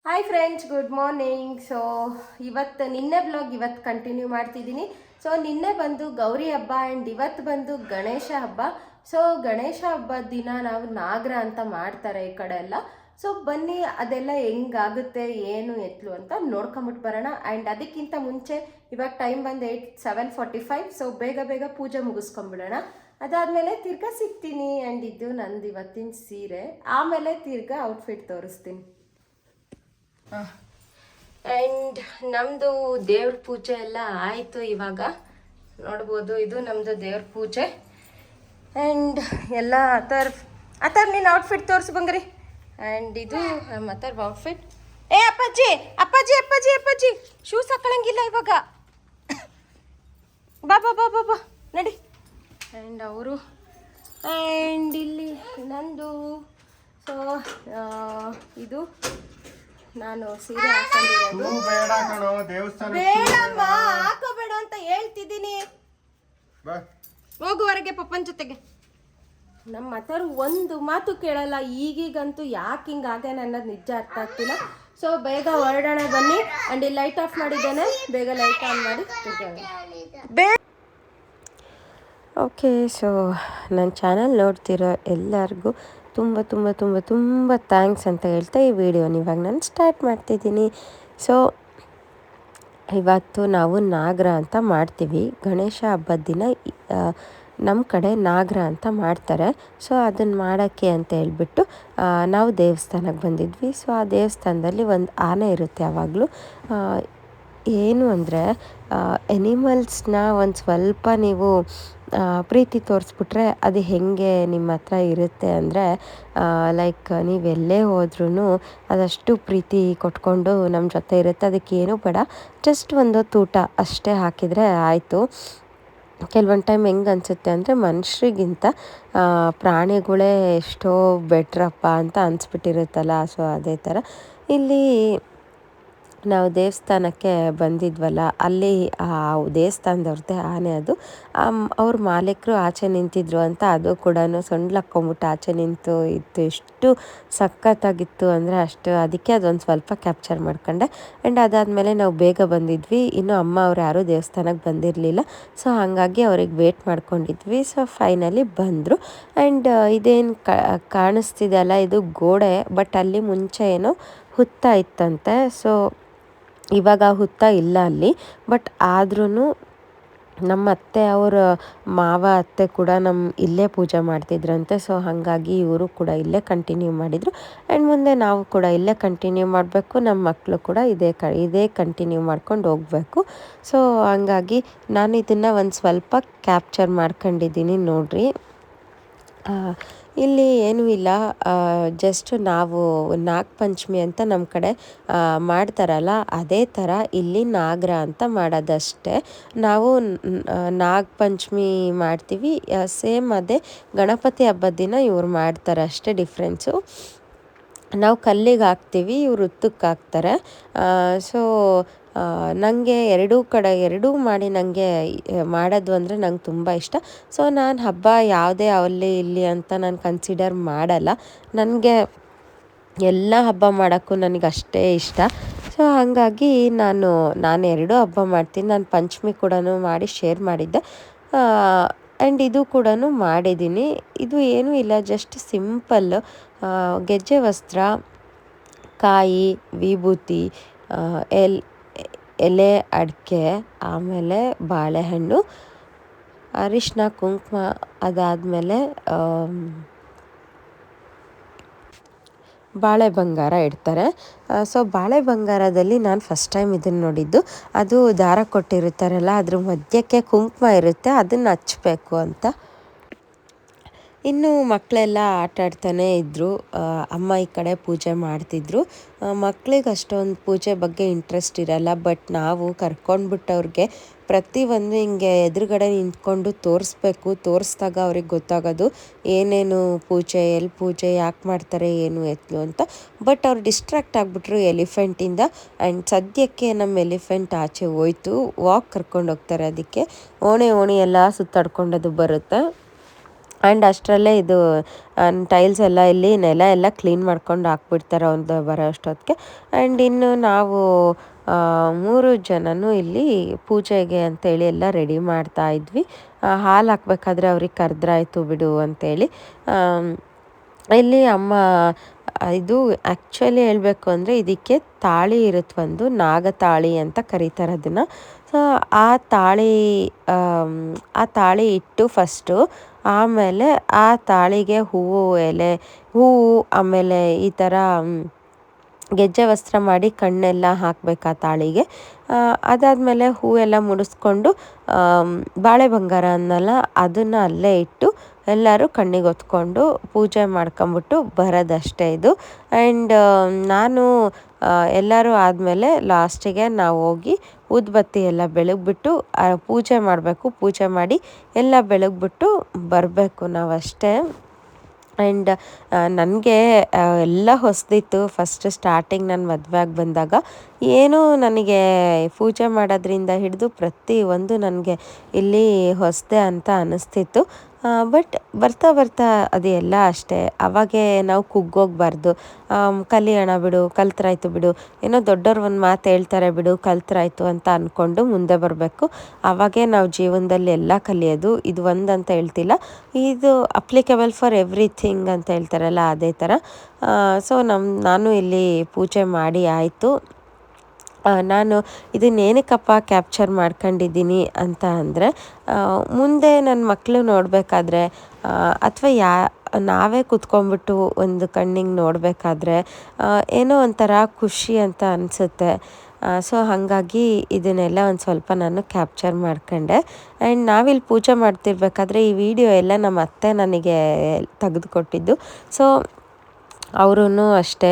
Hi friends, good morning. So ಇವತ್ತು ನಿನ್ನೆ blog ಇವತ್ತು ಕಂಟಿನ್ಯೂ ಮಾಡ್ತಿದ್ದೀನಿ. ಸೊ ನಿನ್ನೆ ಬಂದು ಗೌರಿ ಹಬ್ಬ ಆ್ಯಂಡ್ ಇವತ್ತು ಬಂದು ಗಣೇಶ ಹಬ್ಬ. ಸೊ ಗಣೇಶ ಹಬ್ಬದ ದಿನ ನಾವು ನಾಗರ ಅಂತ ಮಾಡ್ತಾರೆ ಈ ಕಡೆ ಎಲ್ಲ. ಸೊ ಬನ್ನಿ ಅದೆಲ್ಲ ಹೆಂಗಾಗುತ್ತೆ ಏನು ಎತ್ಲು ಅಂತ ನೋಡ್ಕೊಂಬಿಟ್ಟು ಬರೋಣ. ಆ್ಯಂಡ್ ಅದಕ್ಕಿಂತ ಮುಂಚೆ ಇವಾಗ ಟೈಮ್ ಬಂದು 7:45. ಸೊ ಬೇಗ ಬೇಗ ಪೂಜೆ ಮುಗಿಸ್ಕೊಂಬಿಡೋಣ. ಅದಾದಮೇಲೆ ತಿರ್ಗಾ ಸಿಗ್ತೀನಿ. ಆ್ಯಂಡ್ ಇದು ನಂದು ಇವತ್ತಿನ ಸೀರೆ. ಆಮೇಲೆ ತಿರ್ಗಾ ಔಟ್ಫಿಟ್ ತೋರಿಸ್ತೀನಿ. ಆ್ಯಂಡ್ ನಮ್ಮದು ದೇವ್ರ ಪೂಜೆ ಎಲ್ಲ ಆಯಿತು. ಇವಾಗ ನೋಡ್ಬೋದು, ಇದು ನಮ್ಮದು ದೇವ್ರ ಪೂಜೆ. ಆ್ಯಂಡ್ ಎಲ್ಲ ಆ ಥರ ನೀನು ಔಟ್ಫಿಟ್ ತೋರಿಸು ಬಂಗ್ರಿ. ಆ್ಯಂಡ್ ಇದು ನಮ್ಮ ಔಟ್ಫಿಟ್. ಅಪ್ಪಾಜಿ ಅಪ್ಪಾಜಿ ಅಪ್ಪಾಜಿ ಅಪ್ಪಾಜಿ ಶೂಸ್ ಹಾಕೊಳ್ಳಂಗಿಲ್ಲ ಇವಾಗ. ಬಾ ಬಾ ಬಾ ಬಾ ಬಾ ನಡಿ. ಆ್ಯಂಡ್ ಅವರು ಆ್ಯಂಡ್ ಇಲ್ಲಿ ನಂದು. ಸೊ ಇದು ನಾನು ಸೀರೆ ಹಾಕೊಂಡಿರೋದು. ಬೇಡಮ್ಮ, ಹಾಕೋಬೇಡ ಅಂತ ಹೇಳ್ತಿದ್ದೀನಿ. ಹೋಗುವರೆಗೆ ಪಪ್ಪನ ಜೊತೆಗೆ. ನಮ್ಮ ಮತರು ಒಂದು ಮಾತು ಕೇಳಲ್ಲ. ಈಗೀಗಂತೂ ಯಾಕೆ ಹಿಂಗಾಗೇನೆ ಅನ್ನೋದು ನಿಜ ಅರ್ಥ ಆಗ್ತಿಲ್ಲ. ಸೊ ಬೇಗ ಹೊರಡೋಣ ಬನ್ನಿ. ಆ್ಯಂಡ್ ಇಲ್ಲಿ ಲೈಟ್ ಆಫ್ ಮಾಡಿದ್ದೇನೆ, ಬೇಗ ಲೈಟ್ ಆನ್ ಮಾಡಿ ಓಕೆ. ಸೊ ನನ್ನ ಚಾನಲ್ ನೋಡ್ತಿರೋ ಎಲ್ಲರಿಗೂ ತುಂಬ ತುಂಬ ತುಂಬ ತುಂಬ ಥ್ಯಾಂಕ್ಸ್ ಅಂತ ಹೇಳ್ತಾ ಈ ವಿಡಿಯೋನ ಇವಾಗ ನಾನು ಸ್ಟಾರ್ಟ್ ಮಾಡ್ತಿದ್ದೀನಿ. ಸೊ ಇವತ್ತು ನಾವು ನಾಗರ ಅಂತ ಮಾಡ್ತೀವಿ. ಗಣೇಶ ಹಬ್ಬದ ದಿನ ನಮ್ಮ ಕಡೆ ನಾಗರ ಅಂತ ಮಾಡ್ತಾರೆ. ಸೊ ಅದನ್ನು ಮಾಡೋಕ್ಕೆ ಅಂತ ಹೇಳ್ಬಿಟ್ಟು ನಾವು ದೇವಸ್ಥಾನಕ್ಕೆ ಬಂದಿದ್ವಿ. ಸೊ ಆ ದೇವಸ್ಥಾನದಲ್ಲಿ ಒಂದು ಆನೆ ಇರುತ್ತೆ ಯಾವಾಗಲೂ. ಏನು ಅಂದರೆ ಎನಿಮಲ್ಸ್ನ ಒಂದು ಸ್ವಲ್ಪ ನೀವು ಪ್ರೀತಿ ತೋರಿಸ್ಬಿಟ್ರೆ ಅದು ಹೇಗೆ ನಿಮ್ಮ ಹತ್ರ ಇರುತ್ತೆ ಅಂದರೆ, ಲೈಕ್ ನೀವೆಲ್ಲೇ ಹೋದ್ರೂ ಅದಷ್ಟು ಪ್ರೀತಿ ಕೊಟ್ಕೊಂಡು ನಮ್ಮ ಜೊತೆ ಇರುತ್ತೆ. ಅದಕ್ಕೇನು ಬೇಡ, ಜಸ್ಟ್ ಒಂದು ಊಟ ಅಷ್ಟೇ ಹಾಕಿದರೆ ಆಯಿತು. ಕೆಲವೊಂದು ಟೈಮ್ ಹೆಂಗೆ ಅನಿಸುತ್ತೆ ಅಂದರೆ ಮನುಷ್ಯರಿಗಿಂತ ಪ್ರಾಣಿಗಳೇ ಎಷ್ಟೋ ಬೆಟ್ರಪ್ಪ ಅಂತ ಅನಿಸ್ಬಿಟ್ಟಿರುತ್ತಲ್ಲ. ಸೊ ಅದೇ ಥರ ಇಲ್ಲಿ ನಾವು ದೇವಸ್ಥಾನಕ್ಕೆ ಬಂದಿದ್ವಲ್ಲ, ಅಲ್ಲಿ ಆ ದೇವಸ್ಥಾನದವ್ರದ್ದೇ ಆನೆ ಅದು. ಅವ್ರ ಮಾಲೀಕರು ಆಚೆ ನಿಂತಿದ್ರು ಅಂತ ಅದು ಕೂಡ ಸೊಂಡ್ಲಾಕ್ಕೊಂಬಿಟ್ಟು ಆಚೆ ನಿಂತು ಇತ್ತು. ಎಷ್ಟು ಸಖತ್ತಾಗಿತ್ತು ಅಂದರೆ ಅಷ್ಟು. ಅದಕ್ಕೆ ಅದೊಂದು ಸ್ವಲ್ಪ ಕ್ಯಾಪ್ಚರ್ ಮಾಡ್ಕೊಂಡೆ. ಆ್ಯಂಡ್ ಅದಾದಮೇಲೆ ನಾವು ಬೇಗ ಬಂದಿದ್ವಿ. ಇನ್ನು ಅಮ್ಮ ಅವ್ರು ಯಾರೂ ದೇವಸ್ಥಾನಕ್ಕೆ ಬಂದಿರಲಿಲ್ಲ. ಸೊ ಹಾಗಾಗಿ ಅವ್ರಿಗೆ ವೇಟ್ ಮಾಡ್ಕೊಂಡಿದ್ವಿ. ಸೊ ಫೈನಲಿ ಬಂದರು. ಆ್ಯಂಡ್ ಇದೇನು ಕಾಣಿಸ್ತಿದೆ ಅಲ್ಲ, ಇದು ಗೋಡೆ. ಬಟ್ ಅಲ್ಲಿ ಮುಂಚೆ ಏನೋ ಹುತ್ತ ಇತ್ತಂತೆ. ಸೊ ಇವಾಗ ಹುತ್ತ ಇಲ್ಲ ಅಲ್ಲಿ. ಬಟ್ ಆದ್ರೂ ನಮ್ಮ ಅತ್ತೆ ಅವರ ಮಾವ ಅತ್ತೆ ಕೂಡ ಇಲ್ಲೇ ಪೂಜೆ ಮಾಡ್ತಿದ್ರಂತೆ. ಸೊ ಹಾಗಾಗಿ ಇವರು ಕೂಡ ಇಲ್ಲೇ ಕಂಟಿನ್ಯೂ ಮಾಡಿದರು. ಆ್ಯಂಡ್ ಮುಂದೆ ನಾವು ಕೂಡ ಇಲ್ಲೇ ಕಂಟಿನ್ಯೂ ಮಾಡಬೇಕು. ನಮ್ಮ ಮಕ್ಕಳು ಕೂಡ ಇದೇ ಕಂಟಿನ್ಯೂ ಮಾಡ್ಕೊಂಡು ಹೋಗಬೇಕು. ಸೊ ಹಾಗಾಗಿ ನಾನು ಇದನ್ನು ಒಂದು ಸ್ವಲ್ಪ ಕ್ಯಾಪ್ಚರ್ ಮಾಡ್ಕೊಂಡಿದ್ದೀನಿ ನೋಡಿರಿ. ಇಲ್ಲಿ ಏನೂ ಇಲ್ಲ, ಜಸ್ಟ್ ನಾವು ನಾಗಪಂಚಮಿ ಅಂತ ನಮ್ಮ ಕಡೆ ಮಾಡ್ತಾರಲ್ಲ, ಅದೇ ಥರ ಇಲ್ಲಿ ನಾಗರ ಅಂತ ಮಾಡೋದಷ್ಟೇ. ನಾವು ನಾಗಪಂಚಮಿ ಮಾಡ್ತೀವಿ, ಸೇಮ್ ಅದೇ ಗಣಪತಿ ಹಬ್ಬದ ದಿನ ಇವ್ರು ಮಾಡ್ತಾರೆ, ಅಷ್ಟೇ ಡಿಫ್ರೆನ್ಸು. ನಾವು ಕಲ್ಲಿಗೆ ಹಾಕ್ತೀವಿ, ಇವ್ರು ಹುತ್ತಕ್ಕೆ ಹಾಕ್ತಾರೆ. ಸೊ ನನಗೆ ಎರಡೂ ಮಾಡಿ ನನಗೆ ಮಾಡೋದು ಅಂದರೆ ನಂಗೆ ತುಂಬ ಇಷ್ಟ. ಸೊ ನಾನು ಹಬ್ಬ ಯಾವುದೇ ಅಲ್ಲಿ ಇಲ್ಲಿ ಅಂತ ನಾನು ಕನ್ಸಿಡರ್ ಮಾಡಲ್ಲ. ನನಗೆ ಎಲ್ಲ ಹಬ್ಬ ಮಾಡೋಕ್ಕೂ ನನಗೆ ಅಷ್ಟೇ ಇಷ್ಟ. ಸೊ ಹಾಗಾಗಿ ನಾನು ಎರಡೂ ಹಬ್ಬ ಮಾಡ್ತೀನಿ. ನಾನು ಪಂಚಮಿ ಕೂಡ ಮಾಡಿ ಶೇರ್ ಮಾಡಿದ್ದೆ. ಆ್ಯಂಡ್ ಇದು ಕೂಡ ಮಾಡಿದ್ದೀನಿ. ಇದು ಏನೂ ಇಲ್ಲ, ಜಸ್ಟ್ ಸಿಂಪಲ್ ಗೆಜ್ಜೆ ವಸ್ತ್ರ, ಕಾಯಿ, ವಿಭೂತಿ, ಎಲೆ ಅಡಿಕೆ, ಆಮೇಲೆ ಬಾಳೆಹಣ್ಣು, ಅರಿಶಿನ, ಕುಂಕುಮ, ಅದಾದಮೇಲೆ ಬಾಳೆ ಬಂಗಾರ ಇಡ್ತಾರೆ. ಸೊ ಬಾಳೆ ಬಂಗಾರದಲ್ಲಿ ನಾನು ಫಸ್ಟ್ ಟೈಮ್ ಇದನ್ನು ನೋಡಿದ್ದು. ಅದು ದಾರ ಕೊಟ್ಟಿರ್ತಾರಲ್ಲ, ಅದ್ರ ಮಧ್ಯಕ್ಕೆ ಕುಂಕುಮ ಇರುತ್ತೆ, ಅದನ್ನು ಹಚ್ಚಬೇಕು ಅಂತ. ಇನ್ನು ಮಕ್ಕಳೆಲ್ಲ ಆಟ ಆಡ್ತಾನೆ ಇದ್ದರು. ಅಮ್ಮ ಈ ಕಡೆ ಪೂಜೆ ಮಾಡ್ತಿದ್ರು. ಮಕ್ಕಳಿಗೆ ಅಷ್ಟೊಂದು ಪೂಜೆ ಬಗ್ಗೆ ಇಂಟ್ರೆಸ್ಟ್ ಇರಲ್ಲ. ಬಟ್ ನಾವು ಕರ್ಕೊಂಡ್ಬಿಟ್ಟವ್ರಿಗೆ ಪ್ರತಿಯೊಂದು ಹಿಂಗೆ ಎದುರುಗಡೆ ನಿಂತ್ಕೊಂಡು ತೋರಿಸ್ದಾಗ ಅವ್ರಿಗೆ ಗೊತ್ತಾಗೋದು ಏನೇನು ಪೂಜೆ, ಎಲ್ಲಿ ಪೂಜೆ, ಯಾಕೆ ಮಾಡ್ತಾರೆ, ಏನು ಎತ್ತಲು ಅಂತ. ಬಟ್ ಅವ್ರು ಡಿಸ್ಟ್ರಾಕ್ಟ್ ಆಗಿಬಿಟ್ರು ಎಲಿಫೆಂಟಿಂದ. ಆ್ಯಂಡ್ ಸದ್ಯಕ್ಕೆ ನಮ್ಮ ಎಲಿಫೆಂಟ್ ಆಚೆ ಹೋಯ್ತು. ವಾಕ್ ಕರ್ಕೊಂಡು ಹೋಗ್ತಾರೆ, ಅದಕ್ಕೆ ಓಣಿ ಎಲ್ಲ ಸುತ್ತಾಡ್ಕೊಂಡದು ಬರುತ್ತೆ. ಆ್ಯಂಡ್ ಅಷ್ಟರಲ್ಲೇ ಇದು ಟೈಲ್ಸ್ ಎಲ್ಲ ಇಲ್ಲಿ ನೆಲ ಎಲ್ಲ ಕ್ಲೀನ್ ಮಾಡ್ಕೊಂಡು ಹಾಕ್ಬಿಡ್ತಾರೆ ಒಂದು ಬರೋ ಅಷ್ಟೊತ್ತಿಗೆ. ಆ್ಯಂಡ್ ಇನ್ನು ನಾವು 3 ಜನನೂ ಇಲ್ಲಿ ಪೂಜೆಗೆ ಅಂತೇಳಿ ಎಲ್ಲ ರೆಡಿ ಮಾಡ್ತಾ ಇದ್ವಿ. ಹಾಲು ಹಾಕ್ಬೇಕಾದ್ರೆ ಅವ್ರಿಗೆ ಕರೆದ್ರಾಯ್ತು ಬಿಡು ಅಂತೇಳಿ. ಇಲ್ಲಿ ಅಮ್ಮ ಇದು ಆ್ಯಕ್ಚುಲಿ ಹೇಳಬೇಕು ಅಂದರೆ ಇದಕ್ಕೆ ತಾಳಿ ಇರುತ್ತೆ, ಒಂದು ನಾಗತಾಳಿ ಅಂತ ಕರೀತಾರೆ ಅದನ್ನು. ಸೊ ಆ ತಾಳಿ ಇಟ್ಟು ಫಸ್ಟು, ಆಮೇಲೆ ಆ ತಾಳಿಗೆ ಹೂವು ಆಮೇಲೆ ಈ ಥರ ಗೆಜ್ಜೆ ವಸ್ತ್ರ ಮಾಡಿ ಕಣ್ಣೆಲ್ಲ ಹಾಕಬೇಕು ಆ ತಾಳಿಗೆ. ಅದಾದಮೇಲೆ ಹೂವೆಲ್ಲ ಮುಡಿಸ್ಕೊಂಡು ಬಾಳೆ ಬಂಗಾರ ಅನ್ನಲ್ಲ ಅದನ್ನು ಅಲ್ಲೇ ಇಟ್ಟು ಎಲ್ಲರೂ ಕಣ್ಣಿಗೆ ಹೊತ್ಕೊಂಡು ಪೂಜೆ ಮಾಡ್ಕೊಂಬಿಟ್ಟು ಬರೋದಷ್ಟೇ ಇದು. ಆ್ಯಂಡ್ ನಾನು ಎಲ್ಲರೂ ಆದಮೇಲೆ ಲಾಸ್ಟಿಗೆ ನಾವು ಹೋಗಿ ಊದುಬತ್ತಿ ಎಲ್ಲ ಬೆಳಗ್ಬಿಟ್ಟು ಪೂಜೆ ಮಾಡಬೇಕು. ಪೂಜೆ ಮಾಡಿ ಎಲ್ಲ ಬೆಳಗ್ಬಿಟ್ಟು ಬರಬೇಕು ನಾವಷ್ಟೇ. ಆ್ಯಂಡ್ ನನಗೆ ಎಲ್ಲ ಹೊಸದಿತ್ತು. ಫಸ್ಟ್ ಸ್ಟಾರ್ಟಿಂಗ್ ನಾನು ಮದುವೆ ಆಗಿ ಬಂದಾಗ ಏನೂ ನನಗೆ ಪೂಜೆ ಮಾಡೋದ್ರಿಂದ ಹಿಡಿದು ಪ್ರತಿಯೊಂದು ನನಗೆ ಇಲ್ಲಿ ಹೊಸದೇ ಅಂತ ಅನ್ನಿಸ್ತಿತ್ತು. ಬಟ್ ಬರ್ತಾ ಬರ್ತಾ ಅದು ಎಲ್ಲ ಅಷ್ಟೇ. ಅವಾಗೇ ನಾವು ಕುಗ್ಗೋಗಬಾರ್ದು. ಕಲಿಯೋಣ ಬಿಡು, ಕಲ್ತ್ರಾಯ್ತು ಬಿಡು, ಏನೋ ದೊಡ್ಡವ್ರು ಒಂದು ಮಾತು ಹೇಳ್ತಾರೆ ಬಿಡು, ಕಲ್ತ್ರಾಯ್ತು ಅಂತ ಅಂದ್ಕೊಂಡು ಮುಂದೆ ಬರಬೇಕು. ಆವಾಗೇ ನಾವು ಜೀವನದಲ್ಲಿ ಎಲ್ಲ ಕಲಿಯೋದು. ಇದು ಒಂದಂತ ಹೇಳ್ತಿಲ್ಲ, ಇದು ಅಪ್ಲಿಕೇಬಲ್ ಫಾರ್ ಎವ್ರಿಥಿಂಗ್ ಅಂತ ಹೇಳ್ತಾರಲ್ಲ ಅದೇ ಥರ. ಸೊ ನಾನು ಇಲ್ಲಿ ಪೂಜೆ ಮಾಡಿ ಆಯಿತು. ನಾನು ಇದನ್ನೇನಕ್ಕಪ್ಪ ಕ್ಯಾಪ್ಚರ್ ಮಾಡ್ಕೊಂಡಿದ್ದೀನಿ ಅಂತ ಅಂದರೆ, ಮುಂದೆ ನನ್ನ ಮಕ್ಕಳು ನೋಡಬೇಕಾದ್ರೆ ಅಥವಾ ನಾವೇ ಕುತ್ಕೊಂಡ್ಬಿಟ್ಟು ಒಂದು ಕಣ್ಣಿಗೆ ನೋಡಬೇಕಾದ್ರೆ ಏನೋ ಒಂಥರ ಖುಷಿ ಅಂತ ಅನಿಸುತ್ತೆ. ಸೊ ಹಾಗಾಗಿ ಇದನ್ನೆಲ್ಲ ಒಂದು ಸ್ವಲ್ಪ ನಾನು ಕ್ಯಾಪ್ಚರ್ ಮಾಡ್ಕೊಂಡೆ. ಆ್ಯಂಡ್ ನಾವಿಲ್ಲಿ ಪೂಜೆ ಮಾಡ್ತಿರ್ಬೇಕಾದ್ರೆ ಈ ವಿಡಿಯೋ ಎಲ್ಲ ನಮ್ಮ ಅತ್ತೆ ನನಗೆ ತೆಗೆದುಕೊಟ್ಟಿದ್ದು. ಸೊ ಅವರೂ ಅಷ್ಟೇ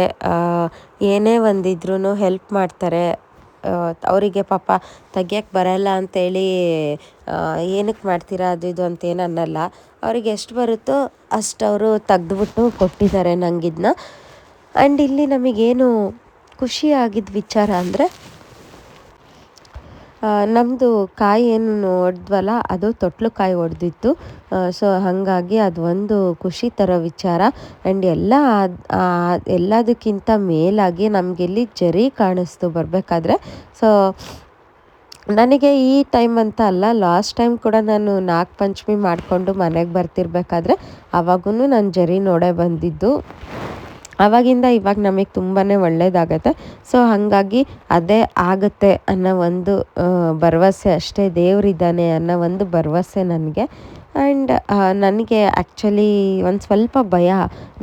ಏನೇ ಒಂದಿದ್ರೂ ಹೆಲ್ಪ್ ಮಾಡ್ತಾರೆ. ಅವರಿಗೆ ಪಾಪ ತೆಗಿಯಕ್ಕೆ ಬರಲ್ಲ ಅಂತೇಳಿ ಏನಕ್ಕೆ ಮಾಡ್ತೀರಾ ಅದು ಇದು ಅಂತೇನು ಅನ್ನಲ್ಲ. ಅವ್ರಿಗೆ ಎಷ್ಟು ಬರುತ್ತೋ ಅಷ್ಟು ಅವರು ತೆಗೆದುಬಿಟ್ಟು ಕೊಟ್ಟಿದ್ದಾರೆ ನನಗಿದನ್ನ. ಆ್ಯಂಡ್ ಇಲ್ಲಿ ನಮಗೇನು ಖುಷಿಯಾಗಿದ್ದ ವಿಚಾರ ಅಂದರೆ, ನಮ್ಮದು ಕಾಯಿ ಏನು ಹೊಡೆದ್ವಲ್ಲ ಅದು ತೊಟ್ಲು ಕಾಯಿ ಹೊಡೆದಿತ್ತು. ಸೊ ಹಾಗಾಗಿ ಅದು ಒಂದು ಖುಷಿ ಥರ ವಿಚಾರ. ಆ್ಯಂಡ್ ಎಲ್ಲದಕ್ಕಿಂತ ಮೇಲಾಗಿ ನಮಗಿಲ್ಲಿ ಜರಿ ಕಾಣಿಸ್ತು ಬರಬೇಕಾದ್ರೆ. ಸೊ ನನಗೆ ಈ ಟೈಮ್ ಅಂತ ಅಲ್ಲ, ಲಾಸ್ಟ್ ಟೈಮ್ ಕೂಡ ನಾನು ನಾಗ ಪಂಚಮಿ ಮಾಡಿಕೊಂಡು ಮನೆಗೆ ಬರ್ತಿರ್ಬೇಕಾದ್ರೆ ಆವಾಗೂ ನಾನು ಜರಿ ನೋಡೇ ಬಂದಿದ್ದು. ಆವಾಗಿಂದ ಇವಾಗ ನಮಗೆ ತುಂಬಾ ಒಳ್ಳೆಯದಾಗತ್ತೆ. ಸೊ ಹಾಗಾಗಿ ಅದೇ ಆಗುತ್ತೆ ಅನ್ನೋ ಒಂದು ಭರವಸೆ ಅಷ್ಟೇ, ದೇವರಿದ್ದಾನೆ ಅನ್ನೋ ಒಂದು ಭರವಸೆ ನನಗೆ. ಆ್ಯಂಡ್ ನನಗೆ ಆ್ಯಕ್ಚುಲಿ ಒಂದು ಸ್ವಲ್ಪ ಭಯ,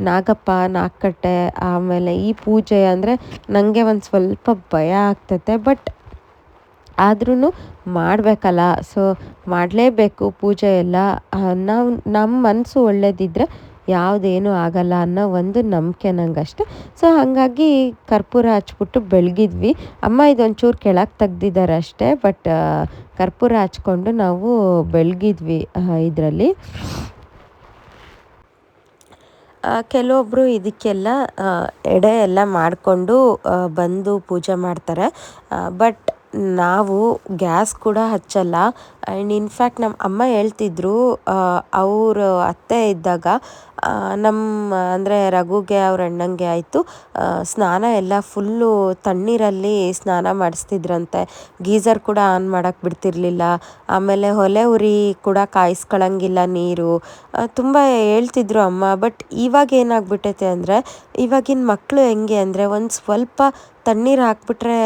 ನಾಗಪ್ಪ, ನಾಗಕಟ್ಟೆ, ಆಮೇಲೆ ಈ ಪೂಜೆ ಅಂದರೆ ನನಗೆ ಒಂದು ಸ್ವಲ್ಪ ಭಯ ಆಗ್ತೈತೆ. ಬಟ್ ಆದ್ರೂ ಮಾಡಬೇಕಲ್ಲ, ಸೊ ಮಾಡಲೇಬೇಕು ಪೂಜೆ ಎಲ್ಲ. ನಮ್ಮ ಮನಸ್ಸು ಒಳ್ಳೇದಿದ್ದರೆ ಯಾವುದೇನೂ ಆಗಲ್ಲ ಅನ್ನೋ ಒಂದು ನಂಬಿಕೆ ನನಗಷ್ಟೆ. ಸೊ ಹಾಗಾಗಿ ಕರ್ಪೂರ ಹಚ್ಬಿಟ್ಟು ಬೆಳಗಿದ್ವಿ. ಅಮ್ಮ ಇದೊಂಚೂರು ಕೆಳಗೆ ತೆಗ್ದಿದ್ದಾರೆ ಅಷ್ಟೇ, ಬಟ್ ಕರ್ಪೂರ ಹಚ್ಕೊಂಡು ನಾವು ಬೆಳಗಿದ್ವಿ ಇದರಲ್ಲಿ. ಕೆಲವೊಬ್ಬರು ಇದಕ್ಕೆಲ್ಲ ಎಡೆ ಎಲ್ಲ ಮಾಡಿಕೊಂಡು ಬಂದು ಪೂಜೆ ಮಾಡ್ತಾರೆ. ಬಟ್ ನಾವು ಗ್ಯಾಸ್ ಕೂಡ ಹಚ್ಚಲ್ಲ. ಆ್ಯಂಡ್ ಇನ್ಫ್ಯಾಕ್ಟ್ ನಮ್ಮ ಅಮ್ಮ ಹೇಳ್ತಿದ್ರು, ಅವರು ಅತ್ತೆ ಇದ್ದಾಗ ಅಂದರೆ ರಘುಗೆ ಅವ್ರ ಅಣ್ಣಂಗೆ ಆಯಿತು, ಸ್ನಾನ ಎಲ್ಲ ಫುಲ್ಲು ತಣ್ಣೀರಲ್ಲಿ ಸ್ನಾನ ಮಾಡಿಸ್ತಿದ್ರಂತೆ. ಗೀಝರ್ ಕೂಡ ಆನ್ ಮಾಡೋಕ್ಕೆ ಬಿಡ್ತಿರ್ಲಿಲ್ಲ. ಆಮೇಲೆ ಒಲೆ ಉರಿ ಕೂಡ ಕಾಯಿಸ್ಕೊಳ್ಳಂಗಿಲ್ಲ ನೀರು, ತುಂಬ ಹೇಳ್ತಿದ್ರು ಅಮ್ಮ. ಬಟ್ ಇವಾಗ ಏನಾಗ್ಬಿಟ್ಟೈತೆ ಅಂದರೆ, ಇವಾಗಿನ ಮಕ್ಕಳು ಹೆಂಗೆ ಅಂದರೆ ಒಂದು ಸ್ವಲ್ಪ ತಣ್ಣೀರು ಹಾಕ್ಬಿಟ್ರೆ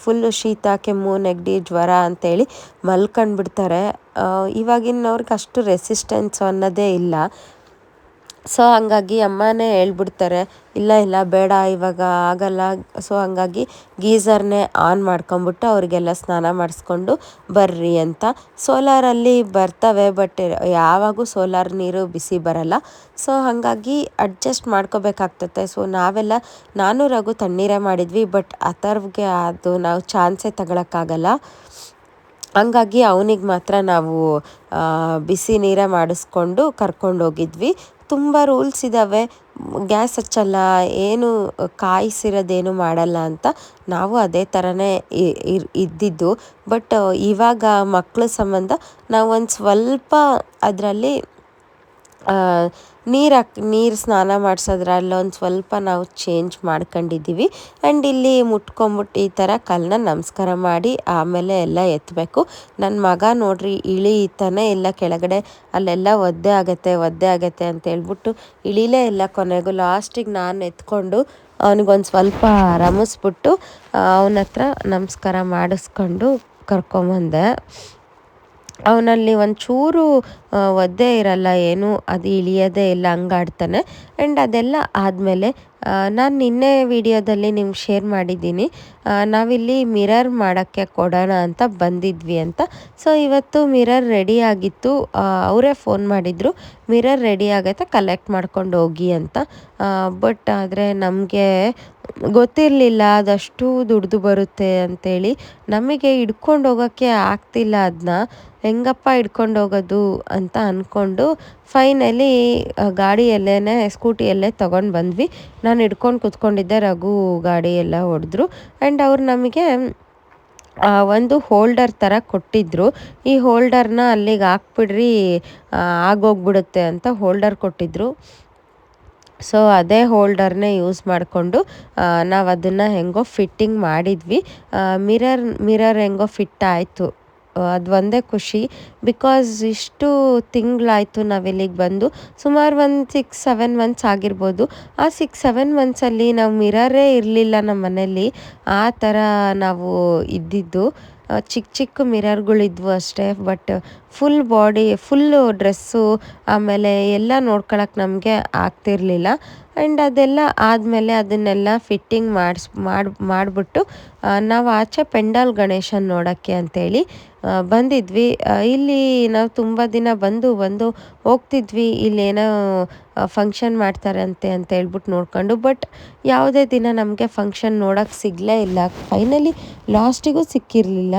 ಫುಲ್ಲು ಶೀತ, ಕೆಮ್ಮು, ನೆಗಡಿ, ಜ್ವರ ಅಂತೇಳಿ ಮಲ್ಕೊಂಡ್ಬಿಡ್ತಾರೆ. ಇವಾಗಿನವ್ರಿಗೆ ಅಷ್ಟು ರೆಸಿಸ್ಟೆನ್ಸ್ ಅನ್ನೋದೇ ಇಲ್ಲ. ಸೊ ಹಂಗಾಗಿ ಅಮ್ಮನೇ ಹೇಳ್ಬಿಡ್ತಾರೆ, ಇಲ್ಲ ಬೇಡ ಇವಾಗ ಆಗಲ್ಲ. ಸೊ ಹಂಗಾಗಿ ಗೀಝರ್ನೇ ಆನ್ ಮಾಡ್ಕೊಂಬಿಟ್ಟು ಅವರಿಗೆಲ್ಲ ಸ್ನಾನ ಮಾಡಿಸ್ಕೊಂಡು ಬರ್ರಿ ಅಂತ. ಸೋಲಾರಲ್ಲಿ ಬರ್ತವೆ, ಬಟ್ ಯಾವಾಗೂ ಸೋಲಾರ್ ನೀರು ಬಿಸಿ ಬರಲ್ಲ. ಸೊ ಹಾಗಾಗಿ ಅಡ್ಜಸ್ಟ್ ಮಾಡ್ಕೋಬೇಕಾಗ್ತತೆ. ಸೊ ನಾನು ರಘು ತಣ್ಣೀರೇ ಮಾಡಿದ್ವಿ. ಬಟ್ ಅಥರ್ವ್ಗೆ ಅದು ನಾವು ಚಾನ್ಸೇ ತಗೊಳಕ್ಕಾಗಲ್ಲ. ಹಂಗಾಗಿ ಅವನಿಗೆ ಮಾತ್ರ ನಾವು ಬಿಸಿ ನೀರೇ ಮಾಡಿಸ್ಕೊಂಡು ಕರ್ಕೊಂಡೋಗಿದ್ವಿ. ತುಂಬ ರೂಲ್ಸ್ ಇದ್ದಾವೆ, ಗ್ಯಾಸ್ ಹಚ್ಚಲ್ಲ, ಏನು ಕಾಯಿಸಿರೋದೇನು ಮಾಡಲ್ಲ ಅಂತ. ನಾವು ಅದೇ ಥರನೇ ಇದ್ದಿದ್ದು. ಬಟ್ ಇವಾಗ ಮಕ್ಕಳ ಸಂಬಂಧ ನಾವು ಒಂದು ಸ್ವಲ್ಪ ಅದರಲ್ಲಿ ನೀರು ಸ್ನಾನ ಮಾಡಿಸೋದ್ರ ಅಲ್ಲೊಂದು ಸ್ವಲ್ಪ ನಾವು ಚೇಂಜ್ ಮಾಡ್ಕೊಂಡಿದ್ದೀವಿ. ಆ್ಯಂಡ್ ಇಲ್ಲಿ ಮುಟ್ಕೊಂಬಿಟ್ಟು ಈ ಥರ ಕಲ್ಲನ್ನ ನಮಸ್ಕಾರ ಮಾಡಿ ಆಮೇಲೆ ಎಲ್ಲ ಎತ್ತಬೇಕು. ನನ್ನ ಮಗ ನೋಡ್ರಿ ಇಳಿತಾನೆ ಇಲ್ಲ ಕೆಳಗಡೆ, ಅಲ್ಲೆಲ್ಲ ಒದ್ದೆ ಆಗತ್ತೆ ಅಂತ ಹೇಳ್ಬಿಟ್ಟು ಇಳಿಲೇ ಇಲ್ಲ. ಕೊನೆಗೂ ಲಾಸ್ಟಿಗೆ ನಾನು ಎತ್ಕೊಂಡು ಅವನಿಗೊಂದು ಸ್ವಲ್ಪ ರಮಿಸ್ಬಿಟ್ಟು ಅವನ ಹತ್ರ ನಮಸ್ಕಾರ ಮಾಡಿಸ್ಕೊಂಡು ಕರ್ಕೊಂಬಂದೆ. ಅವನಲ್ಲಿ ಒಂಚೂರು ಒದ್ದೆ ಇರಲ್ಲ, ಏನು ಅದು ಇಳಿಯೋದೇ ಇಲ್ಲ, ಹಂಗಾಡ್ತಾನೆ. ಆ್ಯಂಡ್ ಅದೆಲ್ಲ ಆದಮೇಲೆ ನಾನು ನಿನ್ನೆ ವಿಡಿಯೋದಲ್ಲಿ ನಿಮ್ಗೆ ಶೇರ್ ಮಾಡಿದ್ದೀನಿ, ನಾವಿಲ್ಲಿ ಮಿರರ್ ಮಾಡೋಕ್ಕೆ ಕೊಡೋಣ ಅಂತ ಬಂದಿದ್ವಿ ಅಂತ. ಸೊ ಇವತ್ತು ಮಿರರ್ ರೆಡಿ ಆಗಿತ್ತು, ಅವರೇ ಫೋನ್ ಮಾಡಿದರು, ಮಿರರ್ ರೆಡಿ ಆಗೈತೆ ಕಲೆಕ್ಟ್ ಮಾಡ್ಕೊಂಡು ಹೋಗಿ ಅಂತ. ಬಟ್ ಆದರೆ ನಮಗೆ ಗೊತ್ತಿರಲಿಲ್ಲ ಅದಷ್ಟು ದುಡ್ದು ಬರುತ್ತೆ ಅಂಥೇಳಿ. ನಮಗೆ ಹಿಡ್ಕೊಂಡು ಹೋಗೋಕ್ಕೆ ಆಗ್ತಿಲ್ಲ, ಅದನ್ನ ಹೆಂಗಪ್ಪ ಹಿಡ್ಕೊಂಡು ಹೋಗೋದು ಅಂತ ಅಂದ್ಕೊಂಡು ಫೈನಲಿ ಗಾಡಿಯಲ್ಲೇ ಸ್ಕೂಟಿಯಲ್ಲೇ ತೊಗೊಂಡು ಬಂದ್ವಿ. ನಾನು ಹಿಡ್ಕೊಂಡು ಕೂತ್ಕೊಂಡಿದ್ದೆ, ರಘು ಗಾಡಿ ಎಲ್ಲ ಹೊಡೆದ್ರು. ಆ್ಯಂಡ್ ಅವ್ರು ನಮಗೆ ಒಂದು ಹೋಲ್ಡರ್ ಥರ ಕೊಟ್ಟಿದ್ದರು. ಈ ಹೋಲ್ಡರ್ನ ಅಲ್ಲಿಗೆ ಹಾಕ್ಬಿಡ್ರಿ ಆಗೋಗ್ಬಿಡುತ್ತೆ ಅಂತ ಹೋಲ್ಡರ್ ಕೊಟ್ಟಿದ್ದರು. ಸೊ ಅದೇ ಹೋಲ್ಡರ್ನೇ ಯೂಸ್ ಮಾಡಿಕೊಂಡು ನಾವು ಅದನ್ನು ಹೆಂಗೋ ಫಿಟ್ಟಿಂಗ್ ಮಾಡಿದ್ವಿ. ಮಿರರ್ ಹೆಂಗೋ ಫಿಟ್ ಆಯಿತು, ಅದು ಒಂದೇ ಖುಷಿ. ಬಿಕಾಸ್ ಇಷ್ಟು ತಿಂಗಳಾಯಿತು ನಾವಿಲ್ಲಿಗೆ ಬಂದು, ಸುಮಾರು ಒಂದು 6-7 ಮಂತ್ಸ್ ಆಗಿರ್ಬೋದು. ಆ 6-7 ಮಂತ್ಸಲ್ಲಿ ನಾವು ಮಿರರೇ ಇರಲಿಲ್ಲ ನಮ್ಮ ಮನೇಲಿ, ಆ ಥರ ನಾವು ಇದ್ದಿದ್ದು. ಚಿಕ್ಕ ಮಿರರ್ಗಳಿದ್ವು ಅಷ್ಟೇ. But full body, full dress ಆಮೇಲೆ ಎಲ್ಲ ನೋಡ್ಕೊಳಕ್ಕೆ ನಮಗೆ ಆಗ್ತಿರ್ಲಿಲ್ಲ. ಆ್ಯಂಡ್ ಅದೆಲ್ಲ ಆದಮೇಲೆ ಅದನ್ನೆಲ್ಲ ಫಿಟ್ಟಿಂಗ್ ಮಾಡಿಬಿಟ್ಟು ನಾವು ಆಚೆ ಪೆಂಡಾಲ್ ಗಣೇಶನ ನೋಡೋಕ್ಕೆ ಅಂಥೇಳಿ ಬಂದಿದ್ವಿ. ಇಲ್ಲಿ ನಾವು ತುಂಬ ದಿನ ಬಂದು ಹೋಗ್ತಿದ್ವಿ, ಇಲ್ಲೇನೋ ಫಂಕ್ಷನ್ ಮಾಡ್ತಾರಂತೆ ಅಂತ ಹೇಳ್ಬಿಟ್ಟು ನೋಡ್ಕೊಂಡು. ಬಟ್ ಯಾವುದೇ ದಿನ ನಮಗೆ ಫಂಕ್ಷನ್ ನೋಡೋಕ್ಕೆ ಸಿಗಲೇ ಇಲ್ಲ, ಫೈನಲಿ ಲಾಸ್ಟಿಗೂ ಸಿಕ್ಕಿರಲಿಲ್ಲ.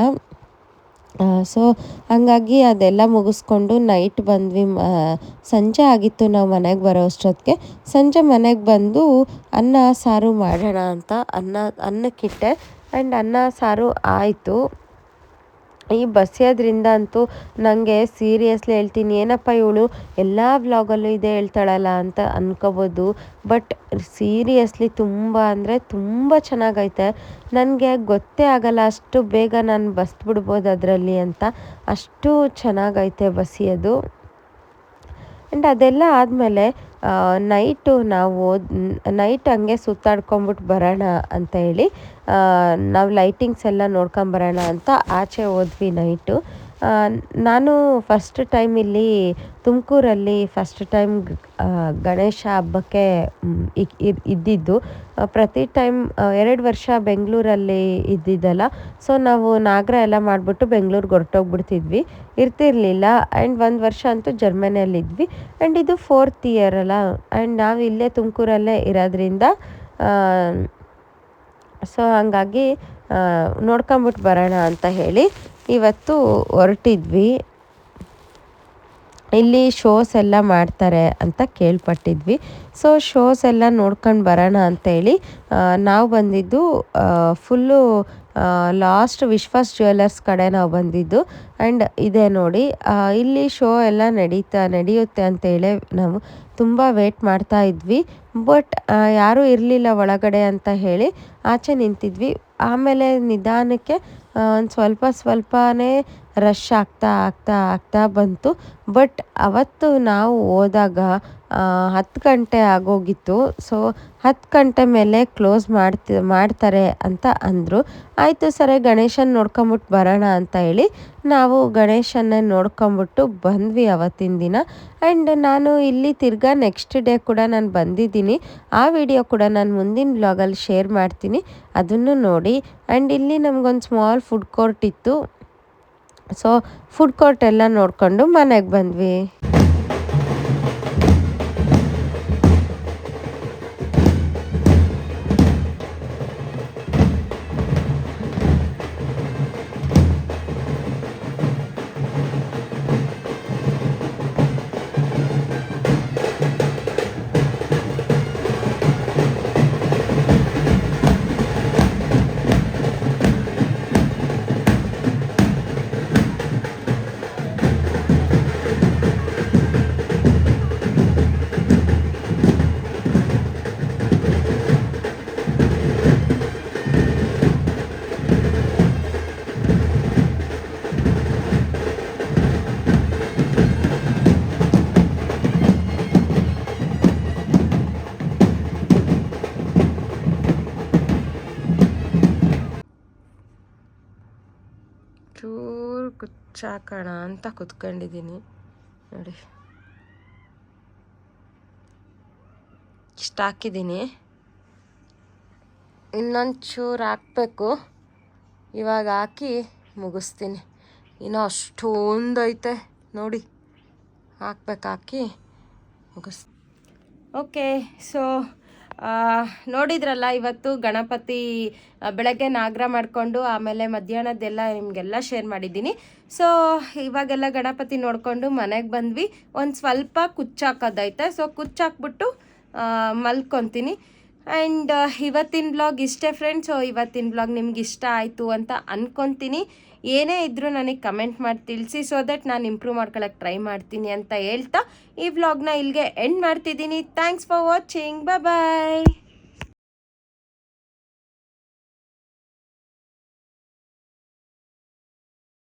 ಸೊ ಹಾಗಾಗಿ ಅದೆಲ್ಲ ಮುಗಿಸ್ಕೊಂಡು ನೈಟ್ ಬಂದ್ವಿ. ಸಂಜೆ ಆಗಿತ್ತು ನಾವು ಮನೆಗೆ ಬರೋ ಅಷ್ಟೊತ್ತಿಗೆ. ಸಂಜೆ ಮನೆಗೆ ಬಂದು ಅನ್ನ ಸಾರು ಮಾಡೋಣ ಅಂತ ಅನ್ನಕ್ಕಿಟ್ಟೆ. ಆ್ಯಂಡ್ ಅನ್ನ ಸಾರು ಆಯಿತು. ಈ ಬಸಿಯೋದ್ರಿಂದ ಅಂತೂ ನನಗೆ ಸೀರಿಯಸ್ಲಿ ಹೇಳ್ತೀನಿ, ಏನಪ್ಪ ಇವಳು ಎಲ್ಲ ವ್ಲಾಗಲ್ಲೂ ಇದೇ ಹೇಳ್ತಾಳಲ್ಲ ಅಂತ ಅನ್ಕೋಬೋದು. ಬಟ್ ಸೀರಿಯಸ್ಲಿ ತುಂಬ ಅಂದರೆ ತುಂಬ ಚೆನ್ನಾಗೈತೆ. ನನಗೆ ಗೊತ್ತೇ ಆಗಲ್ಲ ಅಷ್ಟು ಬೇಗ ನಾನು ಬಸ್ಬಿಡ್ಬೋದು ಅದರಲ್ಲಿ ಅಂತ, ಅಷ್ಟು ಚೆನ್ನಾಗೈತೆ ಬಸಿಯೋದು. ಆ್ಯಂಡ್ ಅದೆಲ್ಲ ಆದಮೇಲೆ ನೈಟ್ ಹಂಗೆ ಸುತ್ತಾಡ್ಕೊಂಬಿಟ್ಟು ಬರೋಣ ಅಂತ ಹೇಳಿ ನಾವು ಲೈಟಿಂಗ್ಸ್ ಎಲ್ಲ ನೋಡ್ಕೊಂಬರೋಣ ಅಂತ ಆಚೆ ಹೋದ್ವಿ ನೈಟು. ನಾನು ಫಸ್ಟ್ ಟೈಮ್ ಇಲ್ಲಿ ತುಮಕೂರಲ್ಲಿ ಗಣೇಶ ಹಬ್ಬಕ್ಕೆ ಇದ್ದಿದ್ದು. ಪ್ರತಿ ಟೈಮ್ 2 ವರ್ಷ ಬೆಂಗಳೂರಲ್ಲಿ ಇದ್ದಿದ್ದಲ್ಲ. ಸೊ ನಾವು ನಾಗರ ಎಲ್ಲ ಮಾಡಿಬಿಟ್ಟು ಬೆಂಗಳೂರಿಗೆ ಹೊರಟೋಗ್ಬಿಡ್ತಿದ್ವಿ, ಇರ್ತಿರ್ಲಿಲ್ಲ. ಆ್ಯಂಡ್ 1 ವರ್ಷ ಅಂತೂ ಜರ್ಮನಿಯಲ್ಲಿದ್ವಿ. ಆ್ಯಂಡ್ ಇದು 4th ಇಯರ್ ಅಲ್ಲ. ಆ್ಯಂಡ್ ನಾವು ಇಲ್ಲೇ ತುಮಕೂರಲ್ಲೇ ಇರೋದ್ರಿಂದ ಸೊ ಹಾಗಾಗಿ ನೋಡ್ಕೊಂಬಿಟ್ಟು ಬರೋಣ ಅಂತ ಹೇಳಿ ಇವತ್ತು ಹೊರಟಿದ್ವಿ. ಇಲ್ಲಿ ಶೋಸ್ ಎಲ್ಲ ಮಾಡ್ತಾರೆ ಅಂತ ಕೇಳ್ಪಟ್ಟಿದ್ವಿ. ಸೊ ಶೋಸ್ ಎಲ್ಲ ನೋಡ್ಕೊಂಡು ಬರೋಣ ಅಂತೇಳಿ ನಾವು ಬಂದಿದ್ದು ಫುಲ್ಲು ಲಾಸ್ಟ್ ವಿಶ್ವಾಸ್ ಜ್ಯುವೆಲ್ಲರ್ಸ್ ಕಡೆ ನಾವು ಬಂದಿದ್ದು. ಆ್ಯಂಡ್ ಇದೆ ನೋಡಿ, ಇಲ್ಲಿ ಶೋ ಎಲ್ಲ ನಡೆಯುತ್ತೆ ಅಂತೇಳಿ ನಾವು ತುಂಬ ವೇಟ್ ಮಾಡ್ತಾ ಇದ್ವಿ. ಬಟ್ ಯಾರೂ ಇರಲಿಲ್ಲ ಒಳಗಡೆ ಅಂತ ಹೇಳಿ ಆಚೆ ನಿಂತಿದ್ವಿ. ಆಮೇಲೆ ನಿಧಾನಕ್ಕೆ ಒಂದು ಸ್ವಲ್ಪನೇ ರಶ್ ಆಗ್ತಾ ಬಂತು. ಬಟ್ ಅವತ್ತು ನಾವು ಹೋದಾಗ 10 ಗಂಟೆ ಆಗೋಗಿತ್ತು. ಸೊ 10 ಗಂಟೆ ಮೇಲೆ ಕ್ಲೋಸ್ ಮಾಡ್ತಾರೆ ಅಂತ ಅಂದರು. ಆಯಿತು ಸರಿ, ಗಣೇಶನ ನೋಡ್ಕೊಂಬಿಟ್ಟು ಬರೋಣ ಅಂತ ಹೇಳಿ ನಾವು ಗಣೇಶನ್ನೇ ನೋಡ್ಕೊಂಬಿಟ್ಟು ಬಂದ್ವಿ ಅವತ್ತಿನ ದಿನ. ಆ್ಯಂಡ್ ನಾನು ಇಲ್ಲಿ ತಿರ್ಗಾ ನೆಕ್ಸ್ಟ್ ಡೇ ಕೂಡ ನಾನು ಬಂದಿದ್ದೀನಿ. ಆ ವಿಡಿಯೋ ಕೂಡ ನಾನು ಮುಂದಿನ ಬ್ಲಾಗಲ್ಲಿ ಶೇರ್ ಮಾಡ್ತೀನಿ, ಅದನ್ನು ನೋಡಿ. ಆ್ಯಂಡ್ ಇಲ್ಲಿ ನಮಗೊಂದು ಸ್ಮಾಲ್ ಫುಡ್ ಕೋರ್ಟ್ ಇತ್ತು. ಸೊ ಫುಡ್ ಕೋರ್ಟ್ ಎಲ್ಲ ನೋಡಿಕೊಂಡು ಮನೆಗೆ ಬಂದ್ವಿ. ಕುಚ್ಚಾಕೋಣ ಅಂತ ಕುತ್ಕೊಂಡಿದ್ದೀನಿ ನೋಡಿ. ಇಷ್ಟು ಹಾಕಿದ್ದೀನಿ, ಇನ್ನೊಂಚೂರು ಹಾಕಬೇಕು. ಇವಾಗ ಹಾಕಿ ಮುಗಿಸ್ತೀನಿ. ಇನ್ನೂ ಅಷ್ಟೊಂದೈತೆ ನೋಡಿ, ಹಾಕಿ ಮುಗಿಸ್. ಓಕೆ, ಸೊ ನೋಡಿದ್ರಲ್ಲ, ಇವತ್ತು ಗಣಪತಿ ಬೆಳಗ್ಗೆ ನಾಗರ ಮಾಡಿಕೊಂಡು ಆಮೇಲೆ ಮಧ್ಯಾಹ್ನದ್ದೆಲ್ಲ ನಿಮಗೆಲ್ಲ ಶೇರ್ ಮಾಡಿದ್ದೀನಿ. ಸೊ ಇವಾಗೆಲ್ಲ ಗಣಪತಿ ನೋಡಿಕೊಂಡು ಮನೆಗೆ ಬಂದ್ವಿ. ಒಂದು ಸ್ವಲ್ಪ ಕುಚ್ಚಾಕೋದೈತೆ, ಸೊ ಕುಚ್ಚಾಕ್ಬಿಟ್ಟು ಮಲ್ಕೊತೀನಿ. ಆ್ಯಂಡ್ ಇವತ್ತಿನ ಬ್ಲಾಗ್ ಇಷ್ಟೇ ಫ್ರೆಂಡ್ಸ್. ಸೊ ಇವತ್ತಿನ ಬ್ಲಾಗ್ ನಿಮ್ಗೆ ಇಷ್ಟ ಆಯಿತು ಅಂತ ಅಂದ್ಕೊತೀನಿ. ಏನೇ ಇದ್ದರೂ ನನಗೆ ಕಮೆಂಟ್ ಮಾಡಿ ತಿಳಿಸಿ, ಸೊ ದಟ್ ನಾನು ಇಂಪ್ರೂವ್ ಮಾಡ್ಕೊಳ್ಳೋಕೆ ಟ್ರೈ ಮಾಡ್ತೀನಿ ಅಂತ ಹೇಳ್ತಾ ಈ ವ್ಲಾಗ್ನ ಇಲ್ಲಿಗೆ ಎಂಡ್ ಮಾಡ್ತಿದ್ದೀನಿ. Thanks for watching. ಬಾಯ್.